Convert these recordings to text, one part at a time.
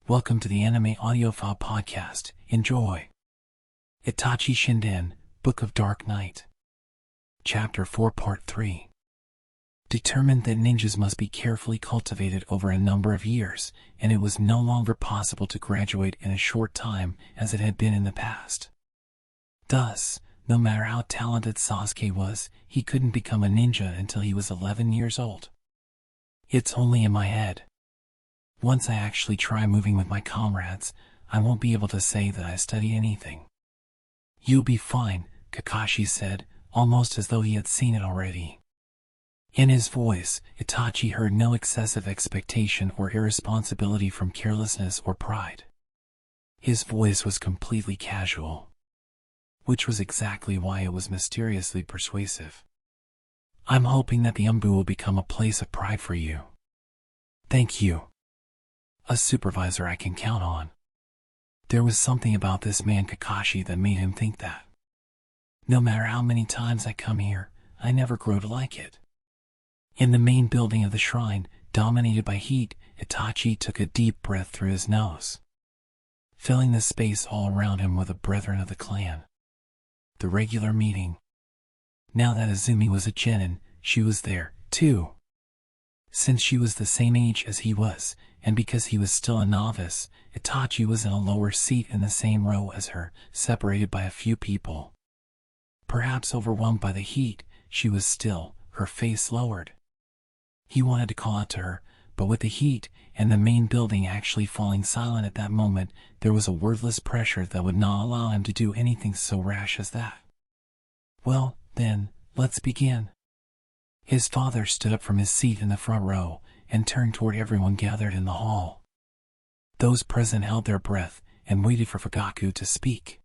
Welcome to the Anime Audiophile Podcast. Enjoy. Itachi Shinden, Book of Dark Night. Chapter 4 Part 3. Determined that ninjas must be carefully cultivated over a number of years, and it was no longer possible to graduate in a short time as it had been in the past. Thus, no matter how talented Sasuke was, he couldn't become a ninja until he was 11 years old. It's only in my head. Once I actually try moving with my comrades, I won't be able to say that I studied anything. You'll be fine, Kakashi said, almost as though he had seen it already. In his voice, Itachi heard no excessive expectation or irresponsibility from carelessness or pride. His voice was completely casual, which was exactly why it was mysteriously persuasive. I'm hoping that the Umbu will become a place of pride for you. Thank you. A supervisor I can count on. There was something about this man Kakashi that made him think that. No matter how many times I come here, I never grow to like it. In the main building of the shrine, dominated by heat, Itachi took a deep breath through his nose, filling the space all around him with the brethren of the clan. The regular meeting. Now that Azumi was a genin, she was there, too. Since she was the same age as he was, and because he was still a novice, Itachi was in a lower seat in the same row as her, separated by a few people. Perhaps overwhelmed by the heat, she was still, her face lowered. He wanted to call out to her, but with the heat, and the main building actually falling silent at that moment, there was a wordless pressure that would not allow him to do anything so rash as that. Well, then, let's begin. His father stood up from his seat in the front row, and turned toward everyone gathered in the hall. Those present held their breath, and waited for Fugaku to speak.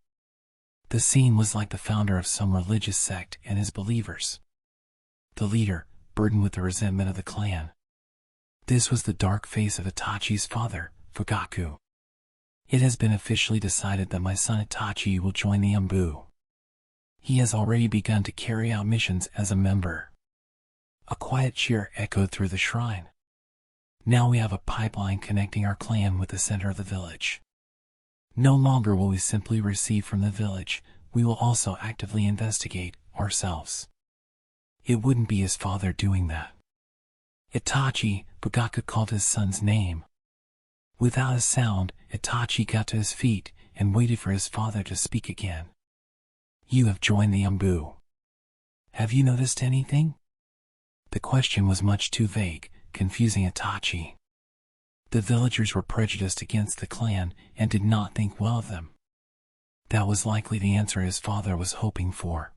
The scene was like the founder of some religious sect and his believers. The leader, burdened with the resentment of the clan. This was the dark face of Itachi's father, Fugaku. It has been officially decided that my son Itachi will join the Umbu. He has already begun to carry out missions as a member. A quiet cheer echoed through the shrine. Now we have a pipeline connecting our clan with the center of the village. No longer will we simply receive from the village, we will also actively investigate, ourselves. It wouldn't be his father doing that. Itachi, Fugaku called his son's name. Without a sound, Itachi got to his feet, and waited for his father to speak again. You have joined the Umbu. Have you noticed anything? The question was much too vague, confusing Itachi. The villagers were prejudiced against the clan, and did not think well of them. That was likely the answer his father was hoping for.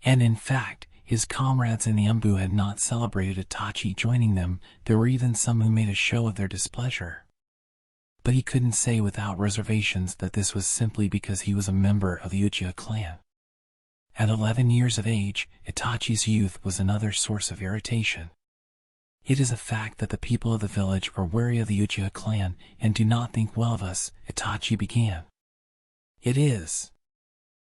And in fact, his comrades in the Umbu had not celebrated Itachi joining them. There were even some who made a show of their displeasure. But he couldn't say without reservations that this was simply because he was a member of the Uchiha clan. At 11 years of age, Itachi's youth was another source of irritation. It is a fact that the people of the village are wary of the Uchiha clan and do not think well of us, Itachi began. It is.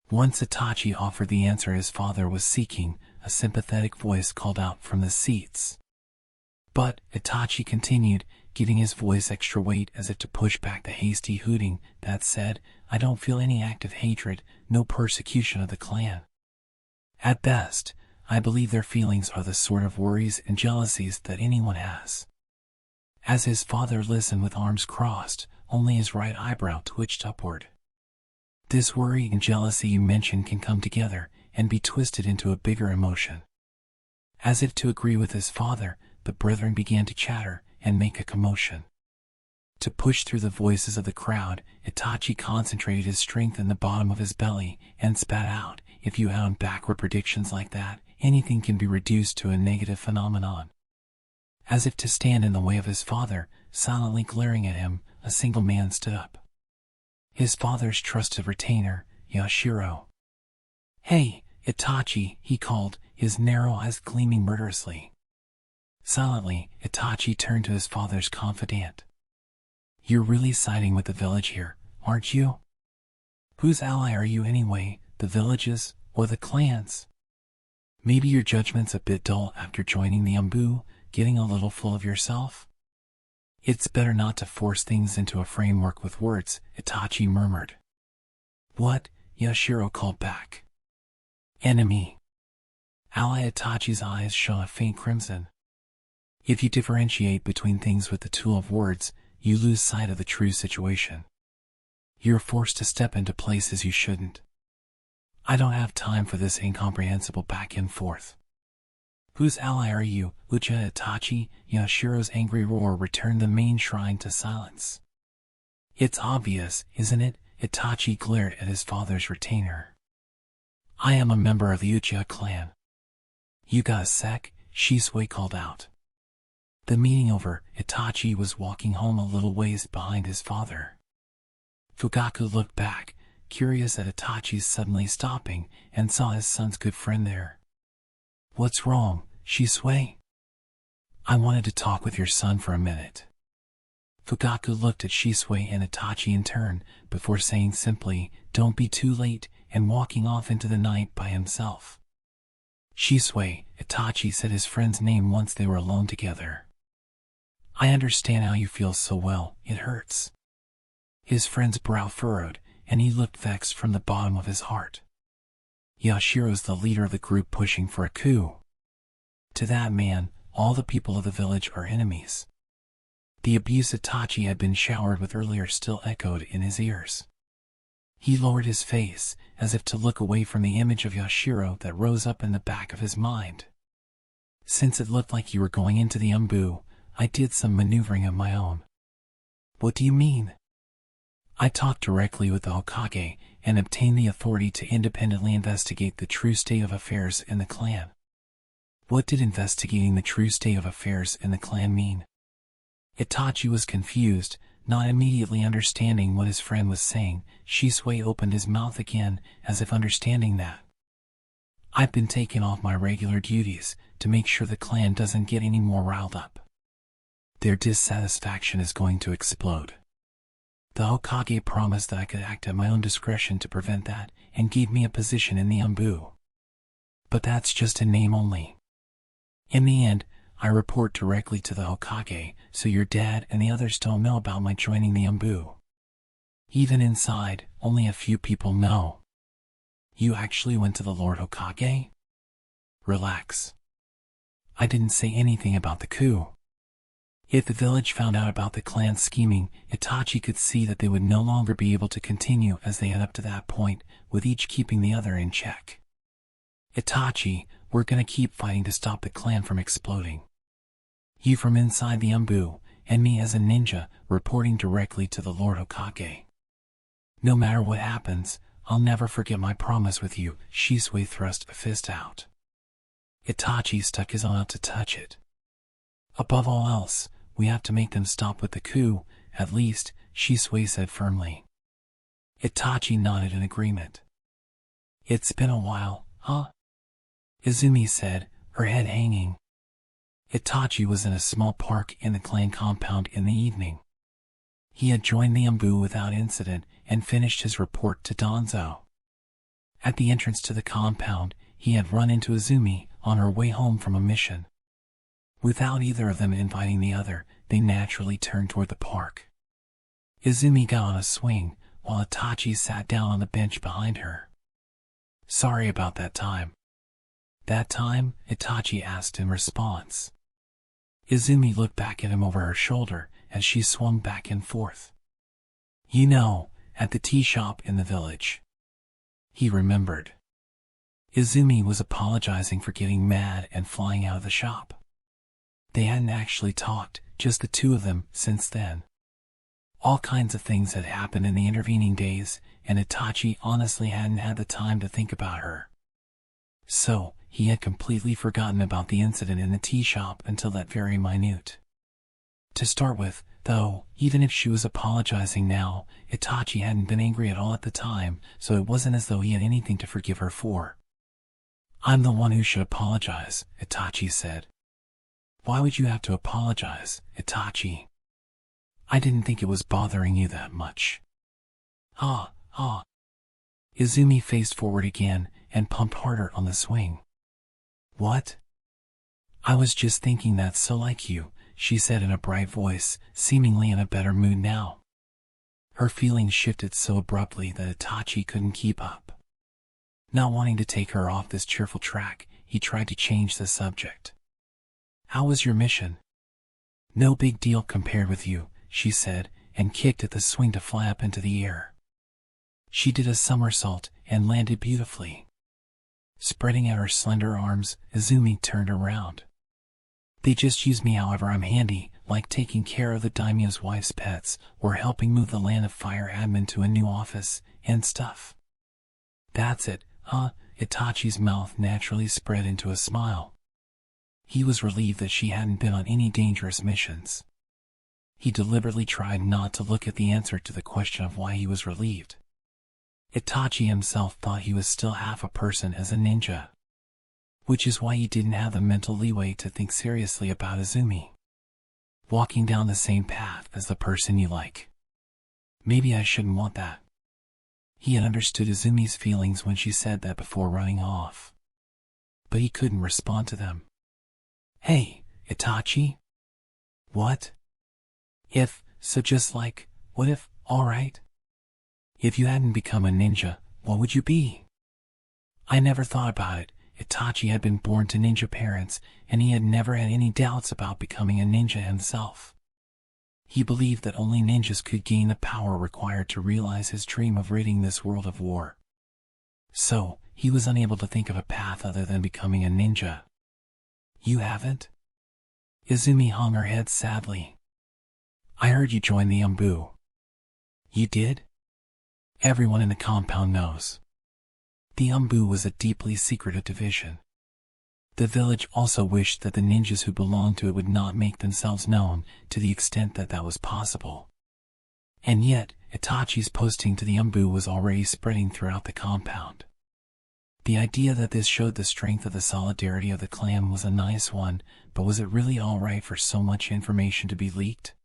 Once Itachi offered the answer his father was seeking, a sympathetic voice called out from the seats. But, Itachi continued, giving his voice extra weight as if to push back the hasty hooting that said, I don't feel any active hatred, no persecution of the clan. At best, I believe their feelings are the sort of worries and jealousies that anyone has. As his father listened with arms crossed, only his right eyebrow twitched upward. This worry and jealousy you mentioned can come together and be twisted into a bigger emotion. As if to agree with his father, the brethren began to chatter and make a commotion. To push through the voices of the crowd, Itachi concentrated his strength in the bottom of his belly and spat out, if you add on backward predictions like that, anything can be reduced to a negative phenomenon. As if to stand in the way of his father, silently glaring at him, a single man stood up. His father's trusted retainer, Yashiro. Hey, Itachi, he called, his narrow eyes gleaming murderously. Silently, Itachi turned to his father's confidant. You're really siding with the village here, aren't you? Whose ally are you anyway, the villages, or the clans? Maybe your judgment's a bit dull after joining the Umbu, getting a little full of yourself? It's better not to force things into a framework with words, Itachi murmured. What? Yashiro called back. Enemy. Ally. Itachi's eyes shone a faint crimson. If you differentiate between things with the tool of words, you lose sight of the true situation. You're forced to step into places you shouldn't. I don't have time for this incomprehensible back and forth. Whose ally are you, Uchiha Itachi? Yashiro's angry roar returned the main shrine to silence. It's obvious, isn't it? Itachi glared at his father's retainer. I am a member of the Uchiha clan. You got a sec? Shisui called out. The meeting over, Itachi was walking home a little ways behind his father. Fugaku looked back, curious at Itachi's suddenly stopping, and saw his son's good friend there. What's wrong, Shisui? I wanted to talk with your son for a minute. Fugaku looked at Shisui and Itachi in turn, before saying simply, don't be too late, and walking off into the night by himself. Shisui, Itachi said his friend's name once they were alone together. I understand how you feel so well, it hurts. His friend's brow furrowed, and he looked vexed from the bottom of his heart. Yashiro's the leader of the group pushing for a coup. To that man, all the people of the village are enemies. The abuse Itachi had been showered with earlier still echoed in his ears. He lowered his face, as if to look away from the image of Yashiro that rose up in the back of his mind. Since it looked like you were going into the Umbu, I did some maneuvering of my own. What do you mean? I talked directly with the Hokage and obtained the authority to independently investigate the true state of affairs in the clan. What did investigating the true state of affairs in the clan mean? Itachi was confused, not immediately understanding what his friend was saying. Shisui opened his mouth again, as if understanding that. I've been taking off my regular duties to make sure the clan doesn't get any more riled up. Their dissatisfaction is going to explode. The Hokage promised that I could act at my own discretion to prevent that, and gave me a position in the Umbu. But that's just a name only. In the end, I report directly to the Hokage, so your dad and the others don't know about my joining the Umbu. Even inside, only a few people know. You actually went to the Lord Hokage? Relax. I didn't say anything about the coup. If the village found out about the clan's scheming, Itachi could see that they would no longer be able to continue as they had up to that point, with each keeping the other in check. Itachi, we're gonna keep fighting to stop the clan from exploding. You from inside the Umbu, and me as a ninja, reporting directly to the Lord Hokage. No matter what happens, I'll never forget my promise with you. Shisui thrust a fist out. Itachi stuck his arm out to touch it. Above all else, we have to make them stop with the coup, at least, Shisui said firmly. Itachi nodded in agreement. It's been a while, huh? Izumi said, her head hanging. Itachi was in a small park in the clan compound in the evening. He had joined the Umbu without incident and finished his report to Danzo. At the entrance to the compound, he had run into Izumi on her way home from a mission. Without either of them inviting the other, they naturally turned toward the park. Izumi got on a swing, while Itachi sat down on the bench behind her. Sorry about that time. That time? Itachi asked in response. Izumi looked back at him over her shoulder as she swung back and forth. You know, at the tea shop in the village. He remembered. Izumi was apologizing for getting mad and flying out of the shop. They hadn't actually talked, just the two of them, since then. All kinds of things had happened in the intervening days, and Itachi honestly hadn't had the time to think about her. So, he had completely forgotten about the incident in the tea shop until that very minute. To start with, though, even if she was apologizing now, Itachi hadn't been angry at all at the time, so it wasn't as though he had anything to forgive her for. I'm the one who should apologize, Itachi said. Why would you have to apologize, Itachi? I didn't think it was bothering you that much. Ah. Izumi faced forward again and pumped harder on the swing. What? I was just thinking that's so like you, she said in a bright voice, seemingly in a better mood now. Her feelings shifted so abruptly that Itachi couldn't keep up. Not wanting to take her off this cheerful track, he tried to change the subject. "How was your mission?" "No big deal compared with you," she said, and kicked at the swing to fly up into the air. She did a somersault and landed beautifully. Spreading out her slender arms, Izumi turned around. "They just use me however I'm handy, like taking care of the daimyo's wife's pets, or helping move the Land of Fire admin to a new office, and stuff." "That's it, huh?" Itachi's mouth naturally spread into a smile. He was relieved that she hadn't been on any dangerous missions. He deliberately tried not to look at the answer to the question of why he was relieved. Itachi himself thought he was still half a person as a ninja, which is why he didn't have the mental leeway to think seriously about Izumi. Walking down the same path as the person you like. Maybe I shouldn't want that. He had understood Izumi's feelings when she said that before running off. But he couldn't respond to them. "Hey, Itachi?" "What?" So just like, what if, alright? If you hadn't become a ninja, what would you be?" I never thought about it. Itachi had been born to ninja parents, and he had never had any doubts about becoming a ninja himself. He believed that only ninjas could gain the power required to realize his dream of ridding this world of war. So, he was unable to think of a path other than becoming a ninja. "You haven't?" Izumi hung her head sadly. "I heard you joined the Umbu." "You did?" "Everyone in the compound knows." The Umbu was a deeply secretive division. The village also wished that the ninjas who belonged to it would not make themselves known, to the extent that that was possible. And yet, Itachi's posting to the Umbu was already spreading throughout the compound. The idea that this showed the strength of the solidarity of the clan was a nice one, but was it really alright for so much information to be leaked?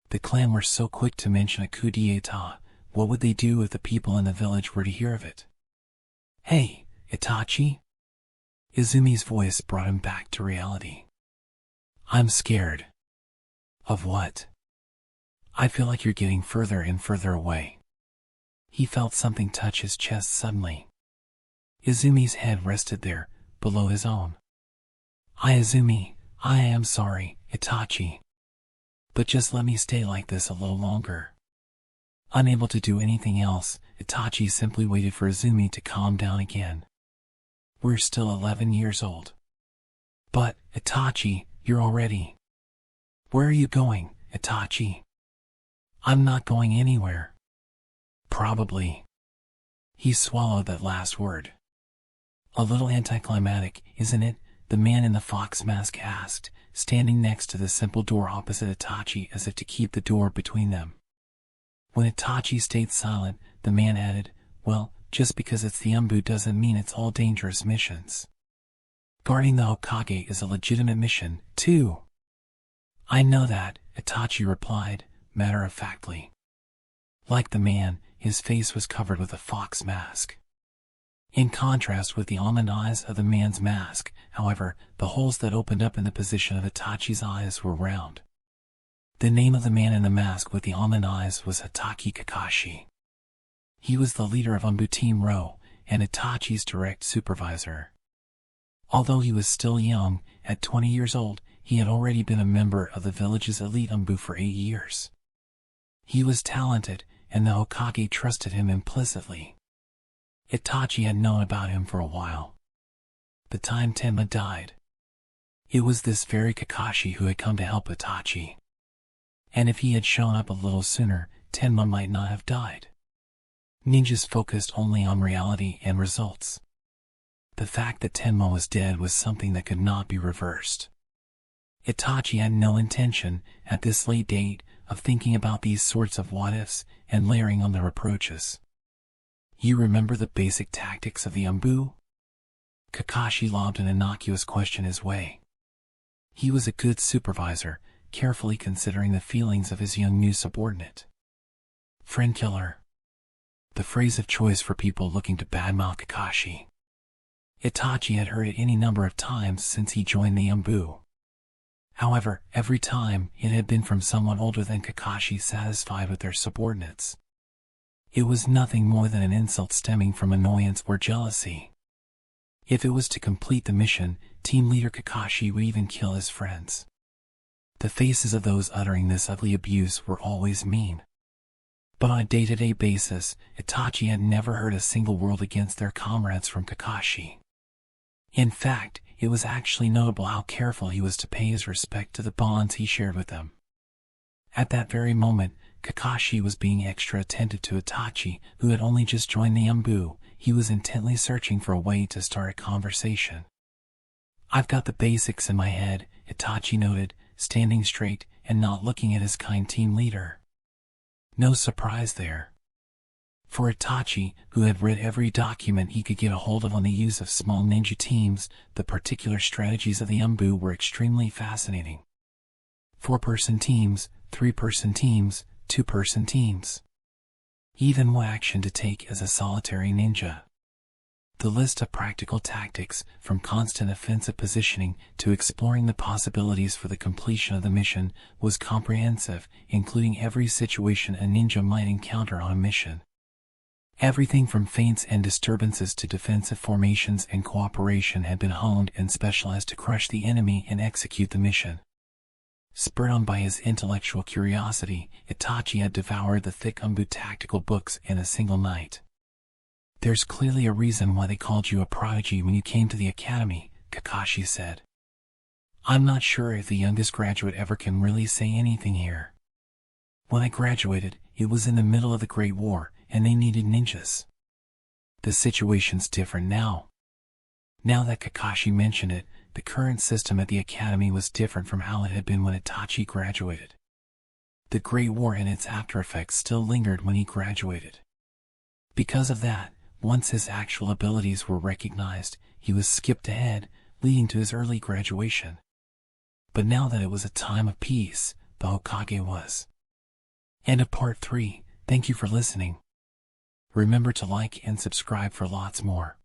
The clan were so quick to mention a coup d'etat. What would they do if the people in the village were to hear of it? "Hey, Itachi?" Izumi's voice brought him back to reality. "I'm scared." "Of what?" "I feel like you're getting further and further away." He felt something touch his chest suddenly. Izumi's head rested there, below his own. Izumi, I am sorry, Itachi. But just let me stay like this a little longer." Unable to do anything else, Itachi simply waited for Izumi to calm down again. "We're still 11 years old." "But, Itachi, you're already..." "Where are you going, Itachi?" "I'm not going anywhere." "Probably." He swallowed that last word. "A little anticlimactic, isn't it?" the man in the fox mask asked, standing next to the simple door opposite Itachi as if to keep the door between them. When Itachi stayed silent, the man added, "Well, just because it's the Umbu doesn't mean it's all dangerous missions. Guarding the Hokage is a legitimate mission, too." "I know that," Itachi replied, matter-of-factly. Like the man, his face was covered with a fox mask. In contrast with the almond eyes of the man's mask, however, the holes that opened up in the position of Itachi's eyes were round. The name of the man in the mask with the almond eyes was Hatake Kakashi. He was the leader of Umbu Team Rho, and Itachi's direct supervisor. Although he was still young, at 20 years old, he had already been a member of the village's elite Umbu for 8 years. He was talented, and the Hokage trusted him implicitly. Itachi had known about him for a while. The time Tenma died. It was this very Kakashi who had come to help Itachi. And if he had shown up a little sooner, Tenma might not have died. Ninjas focused only on reality and results. The fact that Tenma was dead was something that could not be reversed. Itachi had no intention, at this late date, of thinking about these sorts of what-ifs and layering on the reproaches. "You remember the basic tactics of the Umbu?" Kakashi lobbed an innocuous question his way. He was a good supervisor, carefully considering the feelings of his young new subordinate. "Friend killer." The phrase of choice for people looking to badmouth Kakashi. Itachi had heard it any number of times since he joined the Umbu. However, every time, it had been from someone older than Kakashi, satisfied with their subordinates. It was nothing more than an insult stemming from annoyance or jealousy. If it was to complete the mission, team leader Kakashi would even kill his friends. The faces of those uttering this ugly abuse were always mean. But on a day-to-day basis, Itachi had never heard a single word against their comrades from Kakashi. In fact, it was actually notable how careful he was to pay his respect to the bonds he shared with them. At that very moment, Kakashi was being extra attentive to Itachi, who had only just joined the Yambu. He was intently searching for a way to start a conversation. "I've got the basics in my head," Itachi noted, standing straight and not looking at his kind team leader. No surprise there. For Itachi, who had read every document he could get a hold of on the use of small ninja teams, the particular strategies of the Yambu were extremely fascinating. 4-person teams, 3-person teams, 2-person teams. Even what action to take as a solitary ninja. The list of practical tactics, from constant offensive positioning to exploring the possibilities for the completion of the mission, was comprehensive, including every situation a ninja might encounter on a mission. Everything from feints and disturbances to defensive formations and cooperation had been honed and specialized to crush the enemy and execute the mission. Spurred on by his intellectual curiosity, Itachi had devoured the thick Yambu tactical books in a single night. "There's clearly a reason why they called you a prodigy when you came to the academy," Kakashi said. "I'm not sure if the youngest graduate ever can really say anything here. When I graduated, it was in the middle of the Great War, and they needed ninjas. The situation's different now." Now that Kakashi mentioned it, the current system at the academy was different from how it had been when Itachi graduated. The Great War and its aftereffects still lingered when he graduated. Because of that, once his actual abilities were recognized, he was skipped ahead, leading to his early graduation. But now that it was a time of peace, the Hokage was. End of part 3. Thank you for listening. Remember to like and subscribe for lots more.